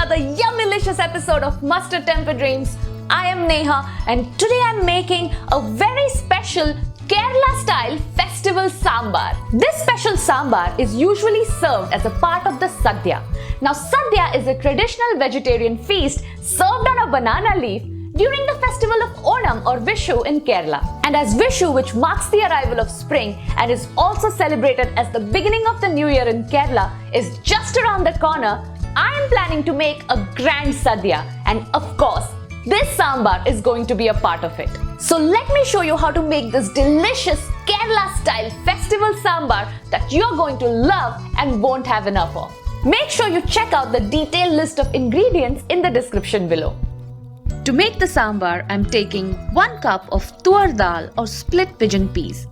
another yummy-licious episode of Mustard Temper Dreams. I am Neha and today I'm making a very special Kerala-style festival sambar. This special sambar is usually served as a part of the Sadhya. Now Sadhya is a traditional vegetarian feast served on a banana leaf during the festival of Onam or Vishu in Kerala. And as Vishu, which marks the arrival of spring and is also celebrated as the beginning of the new year in Kerala, is just around the corner, I am planning to make a grand Sadhya, and of course, this sambar is going to be a part of it. So let me show you how to make this delicious Kerala-style festival sambar that you're going to love and won't have enough of. Make sure you check out the detailed list of ingredients in the description below. To make the sambar, I'm taking 1 cup of Toor dal or split pigeon peas.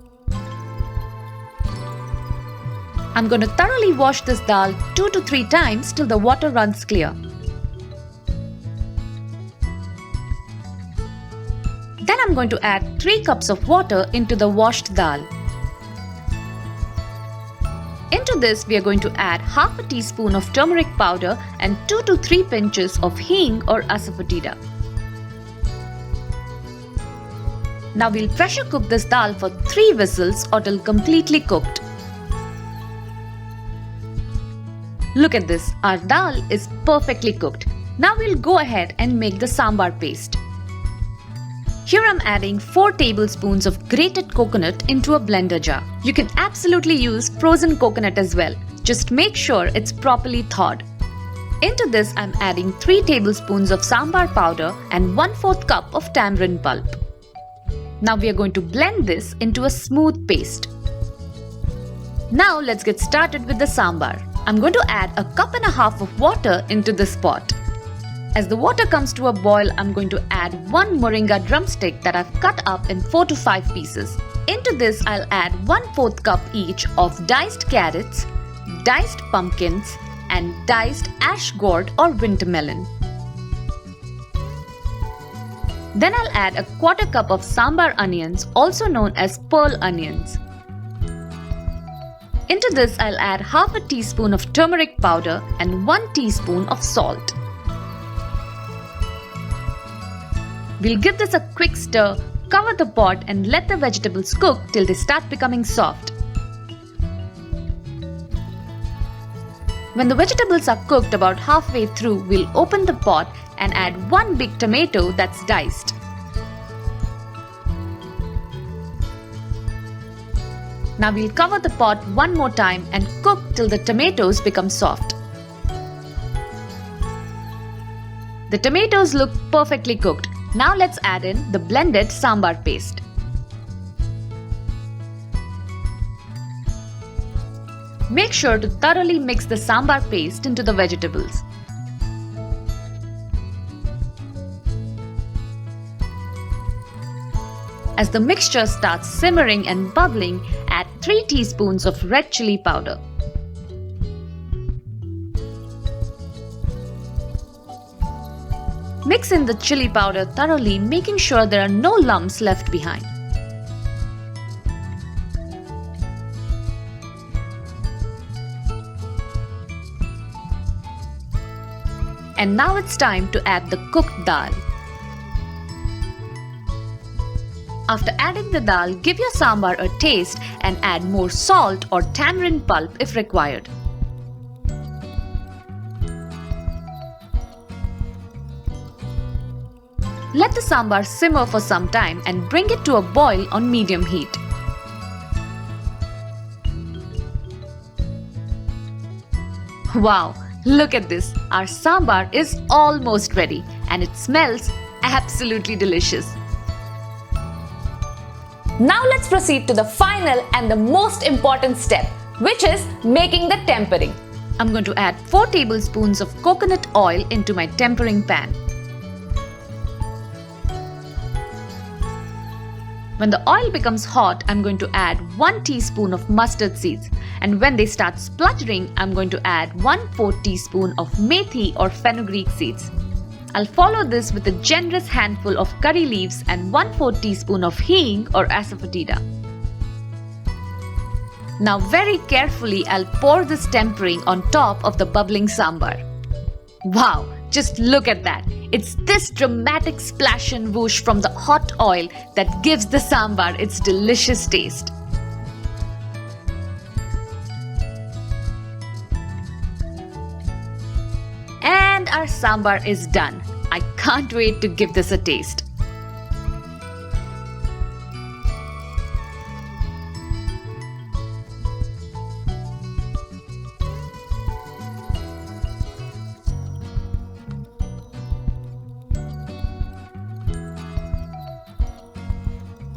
I'm going to thoroughly wash this dal 2 to 3 times till the water runs clear. Then I'm going to add 3 cups of water into the washed dal. Into this we are going to add half a teaspoon of turmeric powder and 2 to 3 pinches of Hing or Asafoetida. Now we'll pressure cook this dal for 3 whistles or till completely cooked. Look at this, our dal is perfectly cooked. Now we'll go ahead and make the sambar paste. Here I'm adding 4 tablespoons of grated coconut into a blender jar. You can absolutely use frozen coconut as well. Just make sure it's properly thawed. Into this I'm adding 3 tablespoons of sambar powder and 1/4 cup of tamarind pulp. Now we are going to blend this into a smooth paste. Now let's get started with the sambar. I'm going to add 1.5 cups of water into this pot. As the water comes to a boil, I'm going to add 1 Moringa Drumstick that I've cut up in 4 to 5 pieces. Into this I'll add 1/4 cup each of diced carrots, diced pumpkins and diced ash gourd or winter melon. Then I'll add 1/4 cup of sambar onions, also known as pearl onions. Into this I'll add half a teaspoon of turmeric powder and 1 teaspoon of salt. We'll give this a quick stir, cover the pot and let the vegetables cook till they start becoming soft. When the vegetables are cooked about halfway through, we'll open the pot and add 1 big tomato that's diced. Now we'll cover the pot one more time and cook till the tomatoes become soft. The tomatoes look perfectly cooked. Now let's add in the blended sambar paste. Make sure to thoroughly mix the sambar paste into the vegetables. As the mixture starts simmering and bubbling, add 3 teaspoons of red chilli powder. Mix in the chili powder thoroughly, making sure there are no lumps left behind. And now it's time to add the cooked dal. After adding the dal, give your sambar a taste and add more salt or tamarind pulp if required. Let the sambar simmer for some time and bring it to a boil on medium heat. Wow, look at this! Our sambar is almost ready and it smells absolutely delicious. Now let's proceed to the final and the most important step, which is making the tempering. I'm going to add 4 tablespoons of coconut oil into my tempering pan. When the oil becomes hot, I'm going to add 1 teaspoon of mustard seeds, and when they start spluttering, I'm going to add 1/4 teaspoon of Methi or Fenugreek seeds. I'll follow this with a generous handful of curry leaves and 1/4 teaspoon of Hing or Asafoetida. Now very carefully I'll pour this tempering on top of the bubbling sambar. Wow, Just look at that. It's this dramatic splash and whoosh from the hot oil that gives the sambar its delicious taste. And our sambar is done. I can't wait to give this a taste.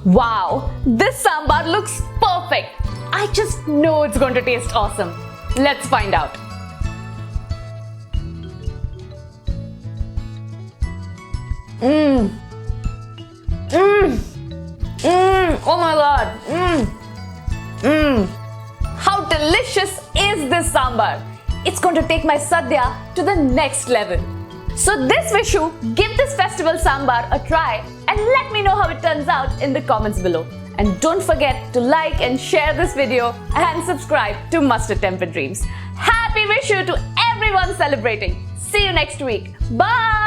Wow, this sambar looks perfect. I just know it's going to taste awesome. Let's find out. Oh my god. How delicious is this sambar? It's going to take my Sadhya to the next level. So this Vishu, give this festival sambar a try and let me know how it turns out in the comments below. And don't forget to like and share this video and subscribe to Mustard Tempered Dreams. Happy Vishu to everyone celebrating. See you next week. Bye!